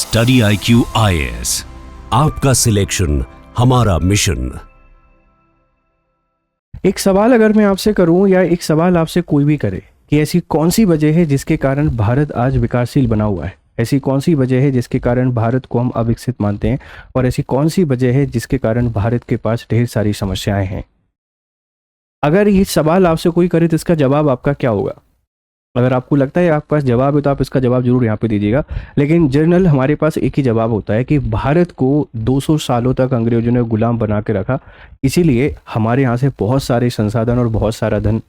Study IQ IAS, आपका selection हमारा mission. एक सवाल अगर मैं आपसे करूं या एक सवाल आपसे कोई भी करे कि ऐसी कौन सी वजह है जिसके कारण भारत आज विकासशील बना हुआ है, ऐसी कौन सी वजह है जिसके कारण भारत को हम अविकसित मानते हैं, और ऐसी कौन सी वजह है जिसके कारण भारत के पास ढेर सारी समस्याएं हैं। अगर ये सवाल आपसे कोई करे तो इसका जवाब आपका क्या होगा? अगर आपको लगता है आपके पास जवाब है तो आप इसका जवाब जरूर यहाँ पे दीजिएगा, लेकिन जनरल हमारे पास एक ही जवाब होता है कि भारत को 200 सालों तक अंग्रेजों ने गुलाम बना के रखा, इसीलिए हमारे यहाँ से बहुत सारे संसाधन और बहुत सारा धन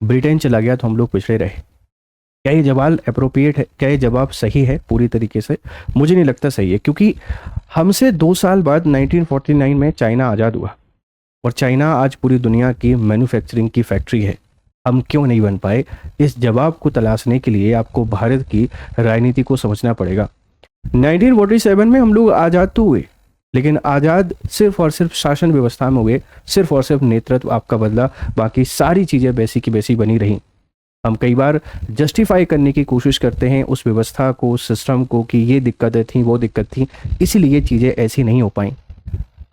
ब्रिटेन चला गया, तो हम लोग पिछड़े रहे। क्या ये जवाब अप्रोप्रिएट है? क्या ये जवाब सही है पूरी तरीके से? मुझे नहीं लगता सही है, क्योंकि हमसे 2 साल बाद 1949 में चाइना आज़ाद हुआ और चाइना आज पूरी दुनिया की मैन्युफैक्चरिंग की फैक्ट्री है। हम क्यों नहीं बन पाए? इस जवाब को तलाशने के लिए आपको भारत की राजनीति को समझना पड़ेगा। 1947 में हम लोग आज़ाद तो हुए, लेकिन आज़ाद सिर्फ और सिर्फ शासन व्यवस्था में हुए, सिर्फ और सिर्फ नेतृत्व आपका बदला, बाकी सारी चीज़ें वैसी की वैसी बनी रहीं। हम कई बार जस्टिफाई करने की कोशिश करते हैं उस व्यवस्था को, सिस्टम को, कि ये दिक्कतें थी, वो दिक्कत थी, इसीलिए ये चीज़ें ऐसी नहीं हो पाई।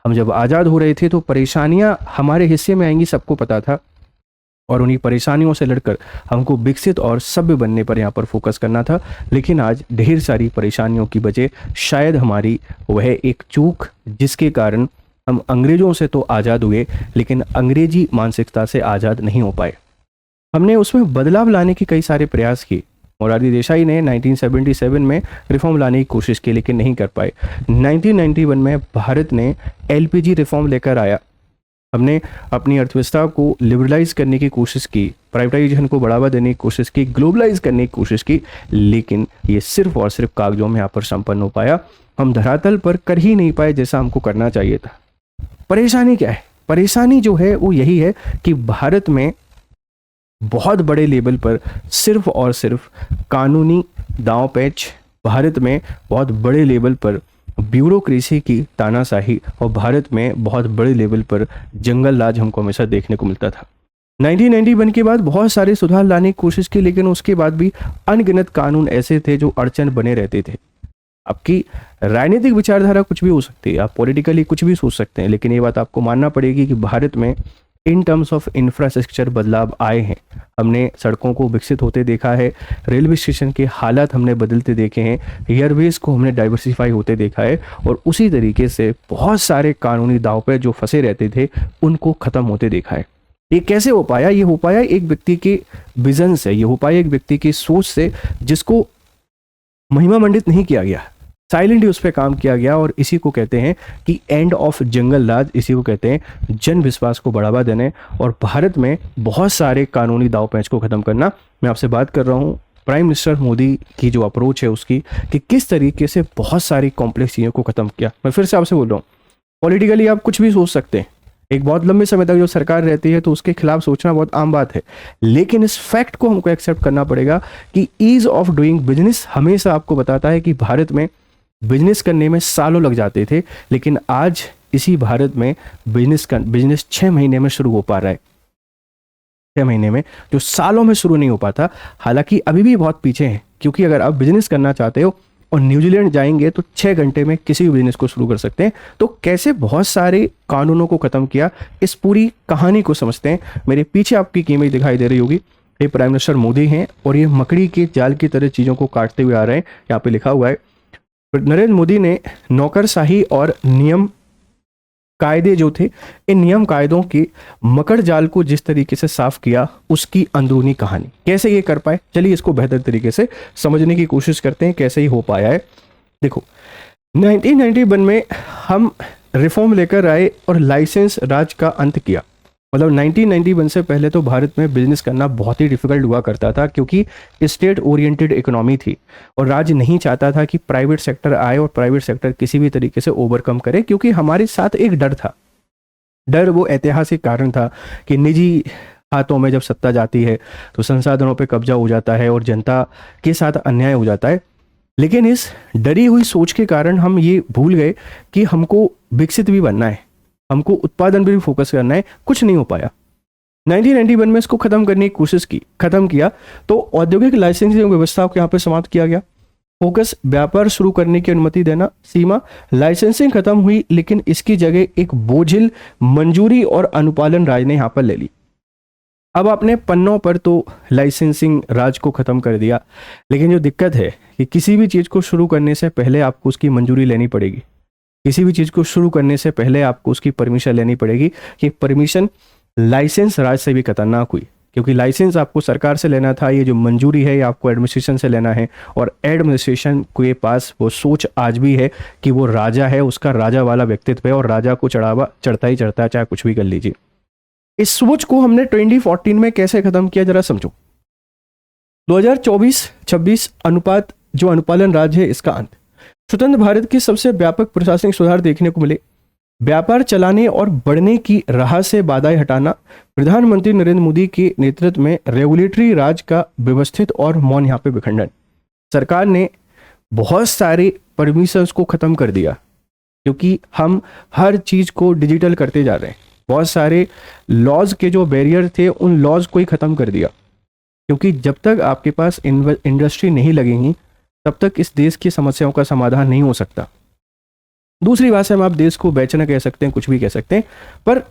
हम जब आज़ाद हो रहे थे तो परेशानियां हमारे हिस्से में आएंगी, सबको पता था, और उन्हीं परेशानियों से लड़कर हमको विकसित और सभ्य बनने पर यहाँ पर फोकस करना था। लेकिन आज ढेर सारी परेशानियों की वजह शायद हमारी वह एक चूक, जिसके कारण हम अंग्रेजों से तो आज़ाद हुए लेकिन अंग्रेजी मानसिकता से आज़ाद नहीं हो पाए। हमने उसमें बदलाव लाने की कई सारे प्रयास किए। मोरारजी देसाई ने 1977 में रिफॉर्म लाने की कोशिश की लेकिन नहीं कर पाए। 1991 में भारत ने LPG रिफॉर्म लेकर आया। हमने अपनी अर्थव्यवस्था को लिबरलाइज करने की कोशिश की, प्राइवेटाइजेशन को बढ़ावा देने की कोशिश की, ग्लोबलाइज करने की कोशिश की, लेकिन ये सिर्फ और सिर्फ कागजों में यहाँ पर संपन्न हो पाया। हम धरातल पर कर ही नहीं पाए जैसा हमको करना चाहिए था। परेशानी क्या है? परेशानी जो है वो यही है कि भारत में बहुत बड़े लेवल पर सिर्फ और सिर्फ कानूनी दांव पैच, भारत में बहुत बड़े लेवल पर ब्यूरोक्रेसी की तानाशाही, और भारत में बहुत बड़े लेवल पर जंगल राज हमको हमेशा देखने को मिलता था। 1991 के बाद बहुत सारे सुधार लाने की कोशिश की, लेकिन उसके बाद भी अनगिनत कानून ऐसे थे जो अड़चन बने रहते थे। आपकी राजनीतिक विचारधारा कुछ भी हो सकती है, आप पॉलिटिकली कुछ भी सोच सकते हैं, लेकिन ये बात आपको मानना पड़ेगी कि भारत में इन टर्म्स ऑफ इंफ्रास्ट्रक्चर बदलाव आए हैं। हमने सड़कों को विकसित होते देखा है, रेलवे स्टेशन के हालात हमने बदलते देखे हैं, एयरवेज को हमने डाइवर्सिफाई होते देखा है, और उसी तरीके से बहुत सारे कानूनी दांव पे जो फंसे रहते थे उनको ख़त्म होते देखा है। ये कैसे हो पाया? ये हो पाया एक व्यक्ति के विजन से, ये हो पाया एक व्यक्ति की सोच से, जिसको महिमा मंडित नहीं किया गया, साइलेंटली उस पर काम किया गया, और इसी को कहते हैं कि एंड ऑफ जंगल राज, इसी को कहते हैं जन विश्वास को बढ़ावा देने और भारत में बहुत सारे कानूनी दाव पेच को खत्म करना। मैं आपसे बात कर रहा हूँ प्राइम मिनिस्टर मोदी की जो अप्रोच है उसकी, कि किस तरीके से बहुत सारी कॉम्प्लेक्स चीज़ों को खत्म किया। मैं फिर से आपसे बोल रहा हूँ, पॉलिटिकली आप कुछ भी सोच सकते हैं, एक बहुत लंबे समय तक जो सरकार रहती है तो उसके खिलाफ सोचना बहुत आम बात है, लेकिन इस फैक्ट को हमको एक्सेप्ट करना पड़ेगा कि ईज ऑफ डूइंग बिजनेस हमेशा आपको बताता है कि भारत में बिजनेस करने में सालों लग जाते थे, लेकिन आज इसी भारत में बिजनेस 6 महीने में शुरू हो पा रहा है। 6 महीने में, जो सालों में शुरू नहीं हो पाता। हालांकि अभी भी बहुत पीछे हैं, क्योंकि अगर आप बिजनेस करना चाहते हो और न्यूजीलैंड जाएंगे तो 6 घंटे में किसी भी बिजनेस को शुरू कर सकते हैं। तो कैसे बहुत सारे कानूनों को खत्म किया, इस पूरी कहानी को समझते हैं। मेरे पीछे आपकी इमेज दिखाई दे रही होगी, ये प्राइम मिनिस्टर मोदी हैं और ये मकड़ी के जाल की तरह चीज़ों को काटते हुए आ रहे हैं। यहाँ पे लिखा हुआ है, नरेंद्र मोदी ने नौकरशाही और नियम कायदे जो थे, इन नियम कायदों के मकड़ जाल को जिस तरीके से साफ किया, उसकी अंदरूनी कहानी। कैसे ये कर पाए, चलिए इसको बेहतर तरीके से समझने की कोशिश करते हैं, कैसे ही हो पाया है। देखो, 1991 में हम रिफॉर्म लेकर आए और लाइसेंस राज का अंत किया। मतलब 1991 से पहले तो भारत में बिजनेस करना बहुत ही डिफिकल्ट हुआ करता था, क्योंकि स्टेट ओरिएंटेड इकोनॉमी थी और राज्य नहीं चाहता था कि प्राइवेट सेक्टर आए और प्राइवेट सेक्टर किसी भी तरीके से ओवरकम करे, क्योंकि हमारे साथ एक डर था। डर वो ऐतिहासिक कारण था कि निजी हाथों में जब सत्ता जाती है तो संसाधनों पे कब्जा हो जाता है और जनता के साथ अन्याय हो जाता है। लेकिन इस डरी हुई सोच के कारण हम ये भूल गए कि हमको विकसित भी बनना है, हमको उत्पादन पर भी फोकस करना है। कुछ नहीं हो पाया। 1991 में इसको खत्म करने की कोशिश की, खत्म किया तो औद्योगिक लाइसेंसिंग व्यवस्था को यहाँ पे समाप्त किया गया। फोकस व्यापार शुरू करने की अनुमति देना। सीमा, लाइसेंसिंग खत्म हुई लेकिन इसकी जगह एक बोझिल मंजूरी और अनुपालन राज ने यहां पर ले ली। अब आपने पन्नों पर तो लाइसेंसिंग राज को खत्म कर दिया, लेकिन जो दिक्कत है कि किसी भी चीज़ को शुरू करने से पहले आपको उसकी मंजूरी लेनी पड़ेगी। किसी भी चीज़ को शुरू करने से पहले आपको उसकी परमिशन लेनी पड़ेगी। कि परमिशन लाइसेंस राज से भी खतरनाक हुई, क्योंकि लाइसेंस आपको सरकार से लेना था, ये जो मंजूरी है ये आपको एडमिनिस्ट्रेशन से लेना है। और एडमिनिस्ट्रेशन के पास वो सोच आज भी है कि वो राजा है, उसका राजा वाला व्यक्तित्व है और राजा को चढ़ावा चढ़ता ही चढ़ता है, चाहे कुछ भी कर लीजिए। इस सोच को हमने 2014 में कैसे खत्म किया, जरा समझो। 2024-26 अनुपात जो अनुपालन राज है इसका अंत। स्वतंत्र भारत के सबसे व्यापक प्रशासनिक सुधार देखने को मिले। व्यापार चलाने और बढ़ने की राह से बाधाएं हटाना। प्रधानमंत्री नरेंद्र मोदी के नेतृत्व में रेगुलेटरी राज का व्यवस्थित और मौन यहाँ पे विखंडन। सरकार ने बहुत सारे परमिशंस को खत्म कर दिया, क्योंकि हम हर चीज को डिजिटल करते जा रहे हैं। बहुत सारे लॉज के जो बैरियर थे उन लॉज को ही खत्म कर दिया, क्योंकि जब तक आपके पास इंडस्ट्री नहीं लगेंगी तब तक इस देश की समस्याओं का समाधान नहीं हो सकता। दूसरी बात से हम आप देश को बेचना कह सकते हैं, कुछ भी कह सकते हैं, पर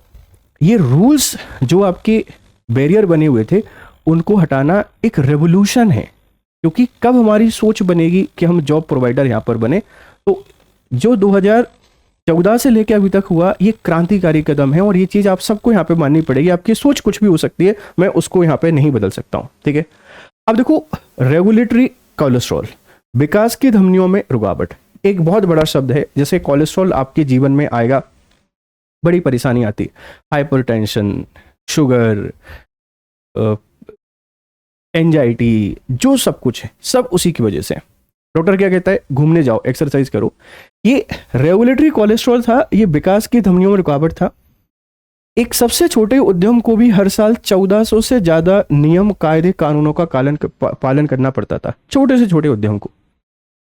ये रूल्स जो आपके बैरियर बने हुए थे उनको हटाना एक रेवोल्यूशन है। क्योंकि कब हमारी सोच बनेगी कि हम जॉब प्रोवाइडर यहाँ पर बने, तो जो 2014 से लेकर अभी तक हुआ ये क्रांतिकारी कदम है और ये चीज़ आप सबको यहाँ पे माननी पड़ेगी। आपकी सोच कुछ भी हो सकती है, मैं उसको यहाँ पे नहीं बदल सकता हूँ, ठीक है। अब देखो, रेगुलेटरी कोलेस्ट्रॉल, विकास की धमनियों में रुकावट, एक बहुत बड़ा शब्द है। जैसे कोलेस्ट्रॉल आपके जीवन में आएगा, बड़ी परेशानी आती, हाइपरटेंशन, शुगर, एंजाइटी, जो सब कुछ है सब उसी की वजह से। डॉक्टर क्या कहता है, घूमने जाओ, एक्सरसाइज करो। ये रेगुलेटरी कोलेस्ट्रॉल था, ये विकास की धमनियों में रुकावट था। एक सबसे छोटे उद्यम को भी हर साल 1400 से ज्यादा नियम, कायदे, कानूनों का पालन करना पड़ता था, छोटे से छोटे उद्यम को।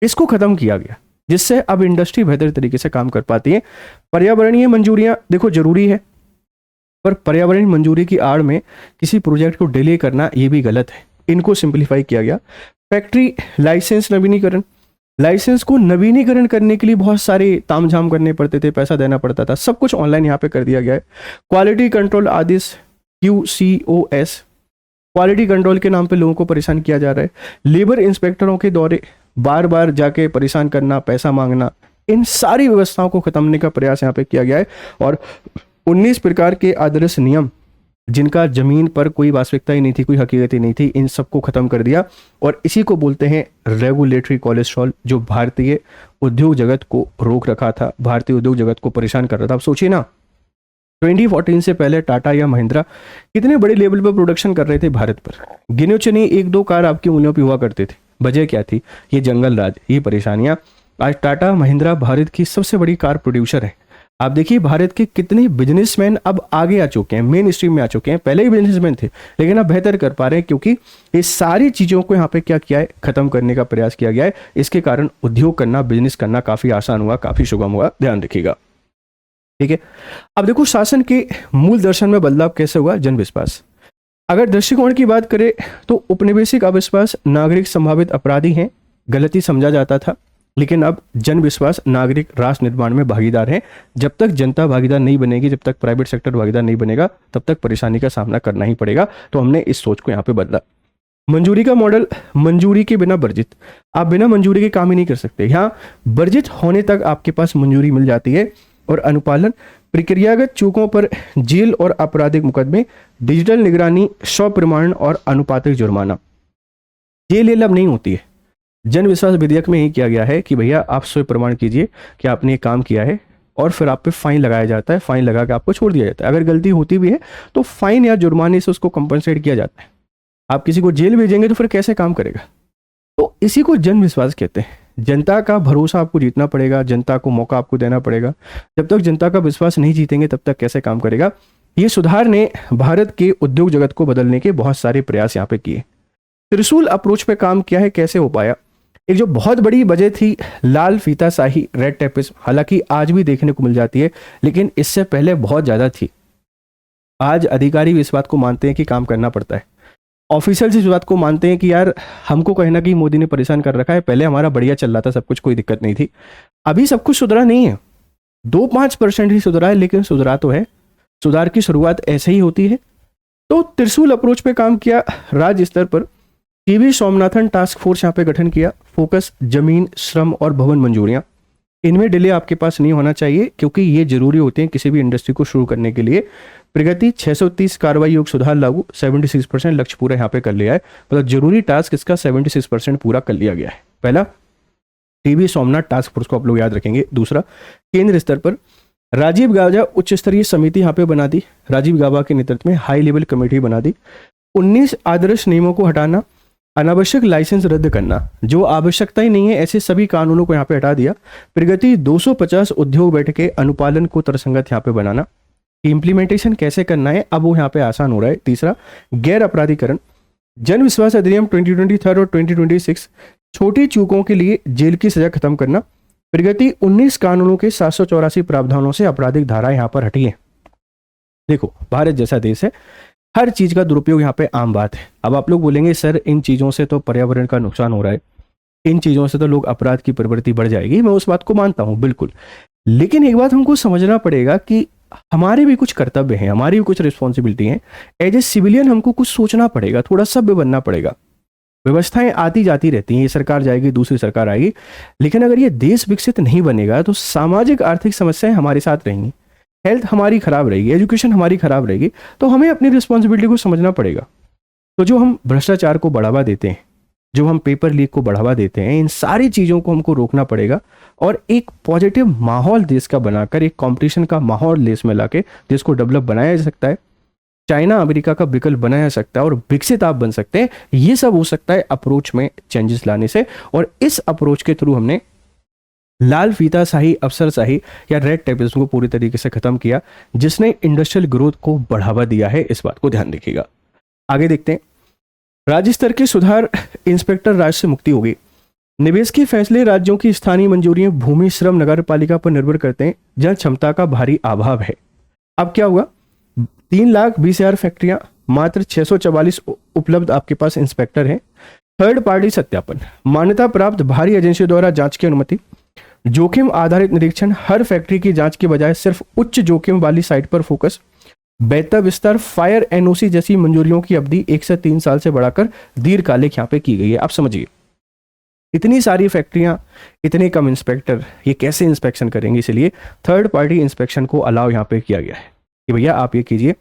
इसको खत्म किया गया, जिससे अब इंडस्ट्री बेहतर तरीके से काम कर पाती है। पर्यावरणीय मंजूरियां देखो जरूरी है, पर पर्यावरणीय मंजूरी की आड़ में किसी प्रोजेक्ट को डिले करना ये भी गलत है। इनको सिंप्लीफाई किया गया। फैक्ट्री लाइसेंस नवीनीकरण, लाइसेंस को नवीनीकरण करने के लिए बहुत सारे तामझाम करने पड़ते थे, पैसा देना पड़ता था, सब कुछ ऑनलाइन यहाँ पे कर दिया गया है। क्वालिटी कंट्रोल आदेश, QCOS, क्वालिटी कंट्रोल के नाम पे लोगों को परेशान किया जा रहा है। लेबर इंस्पेक्टरों के दौरे, बार बार जाके परेशान करना, पैसा मांगना, इन सारी व्यवस्थाओं को खत्म करने का प्रयास यहाँ पे किया गया है। और 19 प्रकार के आदर्श नियम जिनका जमीन पर कोई वास्तविकता ही नहीं थी, कोई हकीकत ही नहीं थी, इन सबको खत्म कर दिया। और इसी को बोलते हैं रेगुलेटरी कोलेस्ट्रॉल, जो भारतीय उद्योग जगत को रोक रखा था, भारतीय उद्योग जगत को परेशान कर रहा था। अब सोचिए ना, 2014 से पहले टाटा या महिंद्रा कितने बड़े लेवल पर प्रोडक्शन कर रहे थे भारत पर। गिने चुने 1-2 कार आपकी उंगलियों पर हुआ करते थे। वजह क्या थी, ये जंगल राज, ये परेशानियां। आज टाटा महिंद्रा भारत की सबसे बड़ी कार प्रोड्यूसर है। आप देखिए भारत के कितने बिजनेसमैन अब आगे आ चुके हैं, मेन स्ट्रीम में आ चुके हैं। पहले ही बिजनेसमैन थे, लेकिन अब बेहतर कर पा रहे हैं, क्योंकि ये सारी चीज़ों को यहाँ पे क्या किया है, खत्म करने का प्रयास किया गया है। इसके कारण उद्योग करना, बिजनेस करना काफ़ी आसान हुआ, काफ़ी सुगम हुआ। ध्यान रखिएगा, ठीक है। अब देखो, शासन के मूल दर्शन में बदलाव कैसे हुआ, जन विश्वास। अगर दृष्टिकोण की बात करें तो उपनिवेशिक अविश्वास, नागरिक संभावित अपराधी हैं, गलती समझा जाता था। लेकिन अब जन विश्वास, नागरिक राष्ट्र निर्माण में भागीदार हैं। जब तक जनता भागीदार नहीं बनेगी, जब तक प्राइवेट सेक्टर भागीदार नहीं बनेगा, तब तक परेशानी का सामना करना ही पड़ेगा। तो हमने इस सोच को यहाँ पे बदला। मंजूरी का मॉडल, मंजूरी के बिना वर्जित, आप बिना मंजूरी के काम ही नहीं कर सकते। यहाँ वर्जित होने तक आपके पास मंजूरी मिल जाती है। और अनुपालन, प्रक्रियागत चूकों पर जेल और आपराधिक मुकदमे, डिजिटल निगरानी, स्वप्रमाणन और अनुपातिक जुर्माना। जेल अब नहीं होती है। जन विश्वास विधेयक में ही किया गया है कि भैया आप स्वयं प्रमाण कीजिए कि आपने ये काम किया है, और फिर आप पे फाइन लगाया जाता है। फाइन लगा के आपको छोड़ दिया जाता है। अगर गलती होती भी है तो फाइन या जुर्माने से उसको कंपनसेट किया जाता है। आप किसी को जेल भेजेंगे तो फिर कैसे काम करेगा। तो इसी को जन विश्वास कहते हैं। जनता का भरोसा आपको जीतना पड़ेगा, जनता को मौका आपको देना पड़ेगा। जब तक जनता का विश्वास नहीं जीतेंगे तब तक कैसे काम करेगा। ये सुधार ने भारत के उद्योग जगत को बदलने के बहुत सारे प्रयास यहाँ पे किए। त्रिशूल अप्रोच पे काम किया है, कैसे हो पाया। एक जो बहुत बड़ी वजह थी लाल फीताशाही, रेड टेपिज्म, हालांकि आज भी देखने को मिल जाती है, लेकिन इससे पहले बहुत ज्यादा थी। आज अधिकारी भी इस बात को मानते हैं कि काम करना पड़ता है। ऑफिशियल इस बात को मानते हैं कि यार हमको कहीं ना कहीं मोदी ने परेशान कर रखा है, पहले हमारा बढ़िया चल रहा था, सब कुछ कोई दिक्कत नहीं थी, अभी सब कुछ सुधरा नहीं है, 2-5% ही सुधरा है, लेकिन सुधरा तो है। सुधार की शुरुआत ऐसे ही होती है। तो त्रिशूल अप्रोच पे काम किया राज्य स्तर पर, टीवी स्वामीनाथन टास्क फोर्स यहाँ पे गठन किया, फोकस जमीन, श्रम और भवन मंजूरियां, इनमें डिले आपके पास नहीं होना चाहिए क्योंकि ये जरूरी होते हैं किसी भी इंडस्ट्री को शुरू करने के लिए। प्रगति 630 कार्रवाई योग सुधार लागू, 76% लक्ष्य पूरा यहाँ पे कर लिया है, मतलब जरूरी टास्क इसका 76% पूरा कर लिया गया है। पहला टीवी सोमनाथ टास्क फोर्स को आप लोग याद रखेंगे। दूसरा, केंद्र स्तर पर राजीव गाबा उच्च स्तरीय समिति यहाँ पे बना दी, राजीव गाबा के नेतृत्व में हाई लेवल कमेटी बना दी। 19 आदर्श नियमों को हटाना, अनावश्यक लाइसेंस रद्द करना, जो आवश्यकता ही नहीं है ऐसे सभी कानूनों को यहाँ पे हटा दिया। प्रगति 250 उद्योग बैठकें अनुपालन को तरसंगत यहाँ पे बनाना, इम्प्लीमेंटेशन कैसे करना है अब वो यहाँ पे आसान हो रहा है। तीसरा, गैर अपराधीकरण, जन विश्वास अधिनियम 2023 और 2026, छोटी चूकों के लिए जेल की सजा खत्म करना। प्रगति 19 कानूनों के 784 प्रावधानों से आपराधिक धारा यहाँ पर हटी है। देखो, भारत जैसा देश है, हर चीज का दुरुपयोग यहाँ पे आम बात है। अब आप लोग बोलेंगे सर इन चीजों से तो पर्यावरण का नुकसान हो रहा है, इन चीजों से तो लोग अपराध की प्रवृत्ति बढ़ जाएगी, मैं उस बात को मानता हूँ बिल्कुल, लेकिन एक बात हमको समझना पड़ेगा कि हमारे भी कुछ कर्तव्य हैं, हमारी भी कुछ रिस्पॉन्सिबिलिटी है। एज ए सिविलियन हमको कुछ सोचना पड़ेगा, थोड़ा सभ्य बनना पड़ेगा। व्यवस्थाएं आती जाती रहती हैं, ये सरकार जाएगी दूसरी सरकार आएगी, लेकिन अगर ये देश विकसित नहीं बनेगा तो सामाजिक आर्थिक समस्याएं हमारे साथ रहेंगी, हेल्थ हमारी खराब रहेगी, एजुकेशन हमारी खराब रहेगी, तो हमें अपनी रिस्पॉन्सिबिलिटी को समझना पड़ेगा। तो जो हम भ्रष्टाचार को बढ़ावा देते हैं, जो हम पेपर लीक को बढ़ावा देते हैं, इन सारी चीज़ों को हमको रोकना पड़ेगा और एक पॉजिटिव माहौल देश का बनाकर, एक कंपटीशन का माहौल देश में लाके देश को डेवलप बनाया जा सकता है, चाइना अमेरिका का विकल्प बनाया जा सकता है और विकसित आप बन सकते हैं। ये सब हो सकता है अप्रोच में चेंजेस लाने से, और इस अप्रोच के थ्रू हमने लाल फीता शाही, अफसरशाही या रेड टेपिज्म को पूरी तरीके से खत्म किया, जिसने इंडस्ट्रियल ग्रोथ को बढ़ावा दिया है। इस बात को ध्यान रखिएगा। आगे देखते हैं, राज्य स्तर के सुधार, इंस्पेक्टर राज से मुक्ति होगी। निवेश के फैसले राज्यों की स्थानीय मंजूरियां भूमि, श्रम, नगर पालिका पर निर्भर करते हैं, जहां क्षमता का भारी अभाव है। अब क्या हुआ, 3,20,000 फैक्ट्रियां, मात्र 644 उपलब्ध आपके पास इंस्पेक्टर हैं। थर्ड पार्टी सत्यापन, मान्यता प्राप्त भारी एजेंसियों द्वारा जांच की अनुमति, जोखिम आधारित निरीक्षण, हर फैक्ट्री की जांच के बजाय सिर्फ उच्च जोखिम वाली साइट पर फोकस, बेहतर विस्तार, फायर एनओसी जैसी मंजूरियों की अवधि 1 से 3 साल से बढ़ाकर दीर्घकालिक यहाँ पे की गई है। आप समझिए, इतनी सारी फैक्ट्रियां, इतने कम इंस्पेक्टर, ये कैसे इंस्पेक्शन करेंगे? इसलिए थर्ड पार्टी इंस्पेक्शन को अलाउ यहाँ पे किया गया है कि भैया आप ये कीजिए।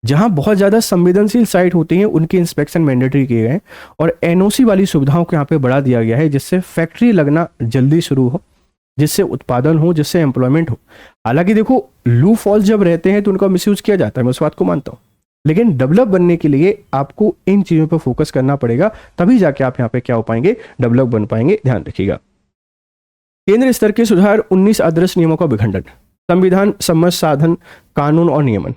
जहां बहुत ज़्यादा संवेदनशील साइट होती हैं उनके इंस्पेक्शन मैंडेटरी किए गए हैं, और एनओसी वाली सुविधाओं को यहाँ पे बढ़ा दिया गया है, जिससे फैक्ट्री लगना जल्दी शुरू हो, जिससे उत्पादन हो, जिससे एम्प्लॉयमेंट हो। हालांकि देखो, लू फॉल्स जब रहते हैं तो उनका मिसयूज किया जाता है, मैं उस बात को मानता हूँ, लेकिन डेवलप बनने के लिए आपको इन चीज़ों पर फोकस करना पड़ेगा, तभी जाके आप यहाँ पे क्या हो पाएंगे, डेवलप बन पाएंगे। ध्यान रखिएगा। केंद्र स्तर के सुधार, 19 आदर्श नियमों का विखंडन, संविधान सम्मत साधन, कानून और नियमन,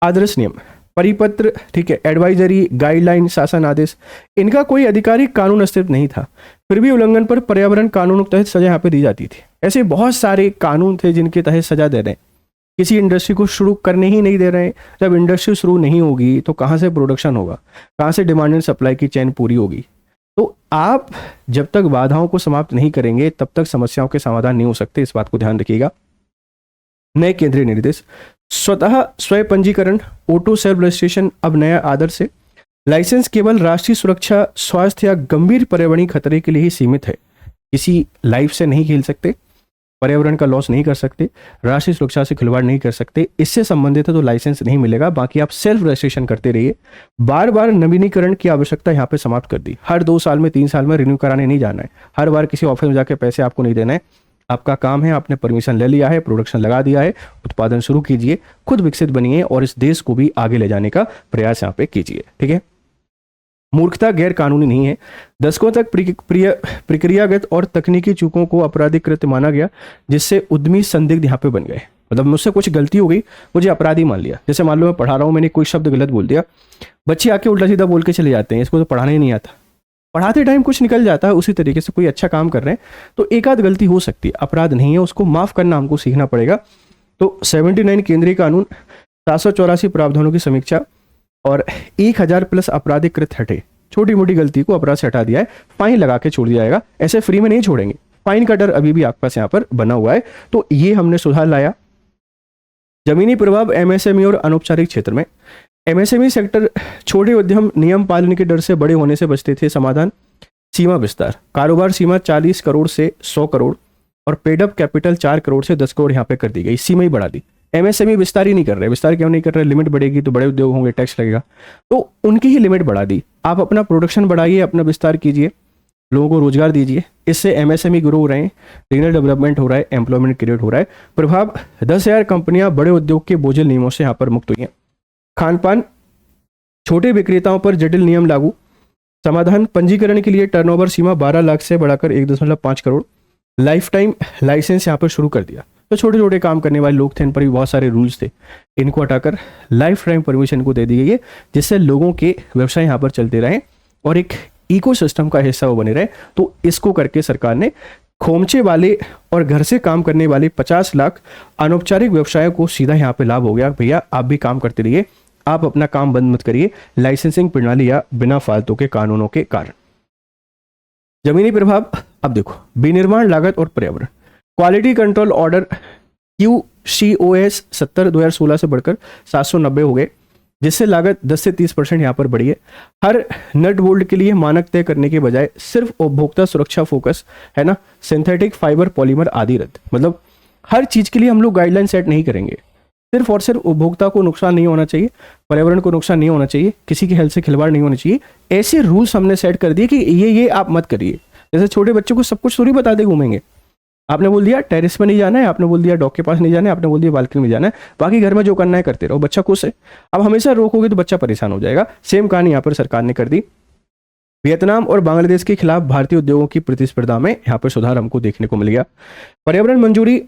आदर्श नियम, परिपत्र, ठीक है, एडवाइजरी, गाइडलाइन, शासन आदेश, इनका कोई आधिकारिक कानून अस्तित्व नहीं था, फिर भी उल्लंघन पर पर्यावरण कानूनों के तहत सजा यहाँ पे दी जाती थी। ऐसे बहुत सारे कानून थे जिनके तहत सजा दे रहे हैं। किसी इंडस्ट्री को शुरू करने ही नहीं दे रहे हैं। जब इंडस्ट्री शुरू नहीं होगी तो कहाँ से प्रोडक्शन होगा, कहाँ से डिमांड एंड सप्लाई की चेन पूरी होगी? तो आप जब तक बाधाओं को समाप्त नहीं करेंगे तब तक समस्याओं के समाधान नहीं हो सकते, इस बात को ध्यान रखिएगा। नए केंद्रीय निर्देश, स्वतः स्वयं पंजीकरण, ऑटो सेल्फ रजिस्ट्रेशन अब नया आदर्श है। लाइसेंस केवल राष्ट्रीय सुरक्षा, स्वास्थ्य या गंभीर पर्यावरणीय खतरे के लिए ही सीमित है। किसी लाइफ से नहीं खेल सकते, पर्यावरण का लॉस नहीं कर सकते, राष्ट्रीय सुरक्षा से खिलवाड़ नहीं कर सकते, इससे संबंधित है तो लाइसेंस नहीं मिलेगा। बाकी आप सेल्फ रजिस्ट्रेशन करते रहिए। बार बार नवीनीकरण की आवश्यकता यहाँ पे समाप्त कर दी। हर 2 साल में 3 साल में रिन्यू कराने नहीं जाना है, हर बार किसी ऑफिस में जाके पैसे आपको नहीं देना है। आपका काम है, आपने परमिशन ले लिया है, प्रोडक्शन लगा दिया है, उत्पादन शुरू कीजिए, खुद विकसित बनिए और इस देश को भी आगे ले जाने का प्रयास यहाँ पे कीजिए। ठीक है, मूर्खता गैर कानूनी नहीं है। दशकों तक प्रक्रियागत और तकनीकी चूकों को अपराधिकृत माना गया, जिससे उद्यमी संदिग्ध यहाँ पे बन गए। मतलब मुझसे कुछ गलती हो गई, मुझे अपराधी मान लिया। जैसे मान लो मैं पढ़ा रहा हूँ, मैंने कोई शब्द गलत बोल दिया, बच्चे आके उल्टा सीधा बोल के चले जाते हैं, इसको तो पढ़ाना ही नहीं आता। पढ़ाते टाइम कुछ निकल जाता है। उसी तरीके से कोई अच्छा काम कर रहे हैं तो एक आध गलती हो सकती है, अपराध नहीं है, उसको माफ करना हमको सीखना पड़ेगा। तो 79 केंद्रीय कानून, 784 प्रावधानों की समीक्षा और 1000 प्लस आपराधिक कृत हटे, छोटी मोटी गलती को अपराध से हटा दिया है, फाइन लगा के छोड़ दिया जाएगा, ऐसे फ्री में नहीं छोड़ेंगे, फाइन का डर अभी भी आपके पास यहाँ पर बना हुआ है। तो ये हमने सुधार लाया। जमीनी प्रभाव एमएसएमई और अनौपचारिक क्षेत्र में, एमएसएमई सेक्टर छोटे उद्यम नियम पालन के डर से बड़े होने से बचते थे, समाधान सीमा विस्तार, कारोबार सीमा 40 करोड़ से 100 करोड़ और पेड अप कैपिटल 4 करोड़ से 10 करोड़ यहाँ पे कर दी गई, सीमा ही बढ़ा दी। एमएसएमई विस्तार ही नहीं कर रहे, विस्तार क्यों नहीं कर रहे, लिमिट बढ़ेगी तो बड़े उद्योग होंगे, टैक्स लगेगा, तो उनकी ही लिमिट बढ़ा दी। आप अपना प्रोडक्शन बढ़ाइए, अपना विस्तार कीजिए, लोगों को रोजगार दीजिए, इससे एमएसएमई ग्रो हो रहे हैं, रीजनल डेवलपमेंट हो रहा है, एम्प्लॉयमेंट क्रिएट हो रहा है। प्रभाव 10,000 कंपनियां बड़े उद्योग के बोझिल नियमों से यहाँ पर मुक्त हुई हैं। खान पान, छोटे विक्रेताओं पर जटिल नियम लागू, समाधान पंजीकरण के लिए टर्नओवर सीमा 12 लाख से बढ़ाकर 1.5 करोड़, लाइफ टाइम लाइसेंस यहाँ पर शुरू कर दिया। तो छोटे छोटे काम करने वाले लोग थे, इन पर भी बहुत सारे रूल्स थे, इनको हटाकर लाइफ टाइम परमिशन को दे दी गई है, जिससे लोगों के व्यवसाय यहाँ पर चलते रहें और एक इकोसिस्टम का हिस्सा वो बने रहे। तो इसको करके सरकार ने खोमचे वाले और घर से काम करने वाले 50 लाख अनौपचारिक व्यवसायों को सीधा यहाँ पे लाभ हो गया, भैया आप भी काम करते रहिए, आप अपना काम बंद मत करिए लाइसेंसिंग प्रणाली या बिना फालतू के कानूनों के कारण। जमीनी प्रभाव, अब देखो, विनिर्माण लागत और पर्यावरण, क्वालिटी कंट्रोल ऑर्डर QCOS 70 2016 से बढ़कर 790 हो गए, जिससे लागत 10 से 30% यहाँ पर बढ़ी है। हर नट बोल्ट के लिए मानक तय करने के बजाय सिर्फ उपभोक्ता सुरक्षा फोकस है ना, सिंथेटिक फाइबर पॉलीमर आदि रद्द, मतलब हर चीज के लिए हम लोग गाइडलाइन सेट नहीं करेंगे, सिर्फ और सिर्फ उपभोक्ता को नुकसान नहीं होना चाहिए, पर्यावरण को नुकसान नहीं होना चाहिए, किसी की हेल्थ से खिलवाड़ नहीं होना चाहिए, ऐसे रूल्स हमने सेट कर दिए कि ये आप मत करिए। जैसे छोटे बच्चों को सब कुछ थोड़ी बता दे घूमेंगे, आपने बोल दिया टेरेस पे नहीं जाना है, आपने बोल दिया डॉग के पास नहीं जाना है, आपने बोल दिया बालकनी में जाना है, बाकी घर में जो करना है करते रहो, बच्चा खुश है। अब हमेशा रोकोगे तो बच्चा परेशान हो जाएगा। सेम कहानी यहाँ पर सरकार ने कर दी। वियतनाम और बांग्लादेश के खिलाफ भारतीय उद्योगों की प्रतिस्पर्धा में यहाँ पर सुधार हमको देखने को मिल गया। पर्यावरण मंजूरी,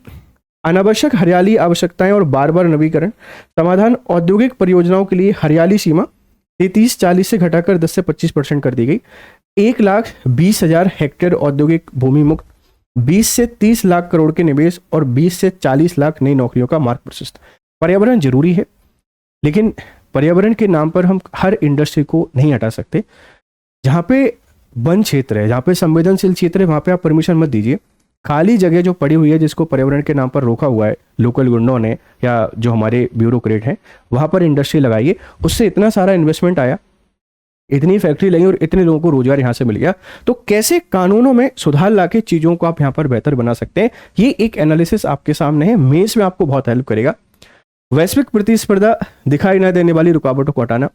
अनावश्यक हरियाली आवश्यकताएं और बार बार नवीकरण, समाधान औद्योगिक परियोजनाओं के लिए हरियाली सीमा 33-40 से घटाकर 10 से 25% कर दी गई। 1,20,000 हेक्टेयर औद्योगिक भूमि मुक्त, 20 से 30 लाख करोड़ के निवेश और 20 से 40 लाख नई नौकरियों का मार्ग प्रशस्त। पर्यावरण जरूरी है, लेकिन पर्यावरण के नाम पर हम हर इंडस्ट्री को नहीं हटा सकते। जहाँ पे वन क्षेत्र है, जहाँ पे संवेदनशील क्षेत्र है, वहाँ पे आप परमिशन मत दीजिए। खाली जगह जो पड़ी हुई है, जिसको पर्यावरण के नाम पर रोका हुआ है लोकल गुंडों ने या जो हमारे ब्यूरोक्रेट हैं, वहाँ पर इंडस्ट्री लगाइए। उससे इतना सारा इन्वेस्टमेंट आया, इतनी फैक्ट्री लगी और इतने लोगों को रोजगार यहाँ से मिल गया। तो कैसे कानूनों में सुधार लाके चीज़ों को आप यहाँ पर बेहतर बना सकते हैं, ये एक एनालिसिस आपके सामने है, मेंस में आपको बहुत हेल्प करेगा। वैश्विक प्रतिस्पर्धा, दिखाई न देने वाली रुकावटों को हटाना।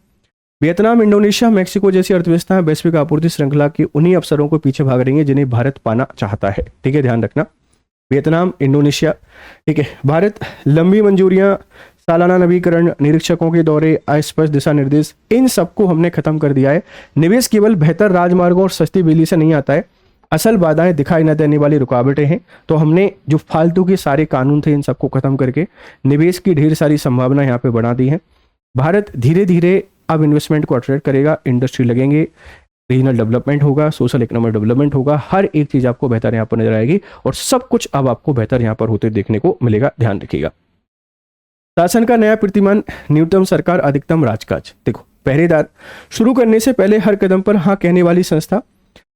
वियतनाम, इंडोनेशिया, मैक्सिको जैसी अर्थव्यवस्थाएं वैश्विक आपूर्ति श्रृंखला के उन्हीं अवसरों को पीछे भाग रही हैं जिन्हें भारत पाना चाहता है। ठीक है, ध्यान रखना, वियतनाम, इंडोनेशिया। ठीक है, भारत लंबी मंजूरियां, सालाना नवीकरण, निरीक्षकों के दौरे, अस्पष्ट दिशा निर्देश, इन सबको हमने खत्म कर दिया है। निवेश केवल बेहतर राजमार्गों और सस्ती बिजली से नहीं आता है, असल बाधाएं दिखाई न देने वाली रुकावटें हैं। तो हमने जो फालतू के सारे कानून थे, इन सबको खत्म करके निवेश की ढेर सारी संभावना यहाँ पे बढ़ा दी है। भारत धीरे धीरे अब इन्वेस्टमेंट को अट्रैक्ट करेगा, इंडस्ट्री लगेंगे, रीजनल डेवलपमेंट होगा, सोशल इकोनॉमिक डेवलपमेंट होगा, हर एक चीज़ आपको बेहतर यहाँ पर नजर आएगी और सब कुछ अब आपको बेहतर यहाँ पर होते देखने को मिलेगा। ध्यान रखिएगा। शासन का नया प्रतिमान, न्यूनतम सरकार, अधिकतम राजकाज। देखो, पहरेदार, शुरू करने से पहले हर कदम पर हाँ कहने वाली संस्था,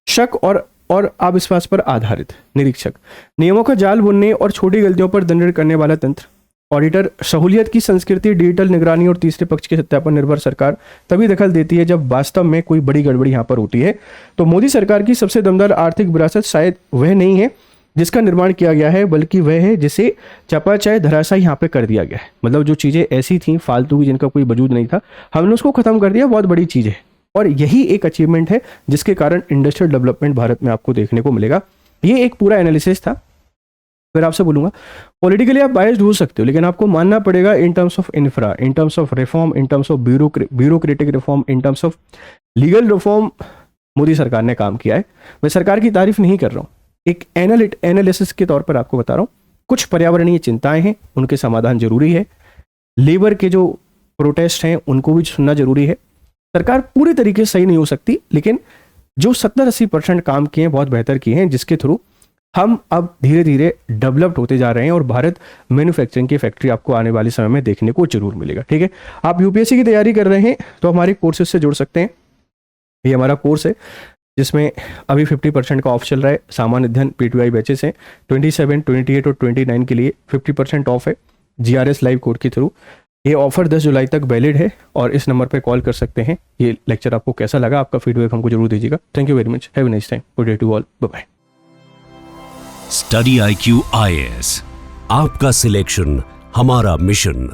शक और अविश्वास पर आधारित निरीक्षक, नियमों का जाल बुनने और छोटी गलतियों पर दंड करने वाला तंत्र, ऑडिटर, सहूलियत की संस्कृति, डिजिटल निगरानी और तीसरे पक्ष के सत्यापन निर्भर सरकार तभी दखल देती है जब वास्तव में कोई बड़ी गड़बड़ी यहाँ पर होती है। तो मोदी सरकार की सबसे दमदार आर्थिक विरासत शायद वह नहीं है जिसका निर्माण किया गया है, बल्कि वह है जिसे चपाचाय धराशायी यहाँ पे कर दिया गया है। मतलब जो चीज़ें ऐसी थी फालतू की, जिनका कोई वजूद नहीं था, हमने उसको खत्म कर दिया, बहुत बड़ी चीज़ है। और यही एक अचीवमेंट है जिसके कारण इंडस्ट्रियल डेवलपमेंट भारत में आपको देखने को मिलेगा। ये एक पूरा एनालिसिस था। फिर आपसे बोलूंगा, पॉलिटिकली आप बायस्ड हो सकते हो, लेकिन आपको मानना पड़ेगा in terms of infra, in terms of reform, in terms of bureaucratic reform, in terms of legal reform, Modi सरकार ने काम किया है। मैं सरकार की तारीफ नहीं कर रहा हूँ, एक एनालिसिस के तौर पर आपको बता रहा हूँ। कुछ पर्यावरणीय चिंताएं हैं, उनके समाधान जरूरी है। लेबर के जो प्रोटेस्ट हैं उनको भी सुनना जरूरी है। सरकार पूरी तरीके से सही नहीं हो सकती, लेकिन जो 70-80% काम किए हैं बहुत बेहतर किए हैं, जिसके थ्रू हम अब धीरे धीरे डेवलप्ड होते जा रहे हैं और भारत मैन्युफैक्चरिंग की फैक्ट्री आपको आने वाले समय में देखने को जरूर मिलेगा। ठीक है, आप यूपीएससी की तैयारी कर रहे हैं तो हमारे कोर्सेज से जुड़ सकते हैं। ये हमारा कोर्स है जिसमें अभी 50% का ऑफ चल रहा है। सामान्य अध्ययन पीटीआई बैचेस हैं, 27, 28 और 29 के लिए 50% ऑफ है जीआरएस लाइव कोड के थ्रू। ये ऑफर 10 जुलाई तक वैलिड है और इस नंबर पे कॉल कर सकते हैं। ये लेक्चर आपको कैसा लगा, आपका फीडबैक हमको जरूर दीजिएगा। Thank you very much, have a nice time, good day to all, bye bye. Study IQ IAS, आपका सिलेक्शन हमारा मिशन।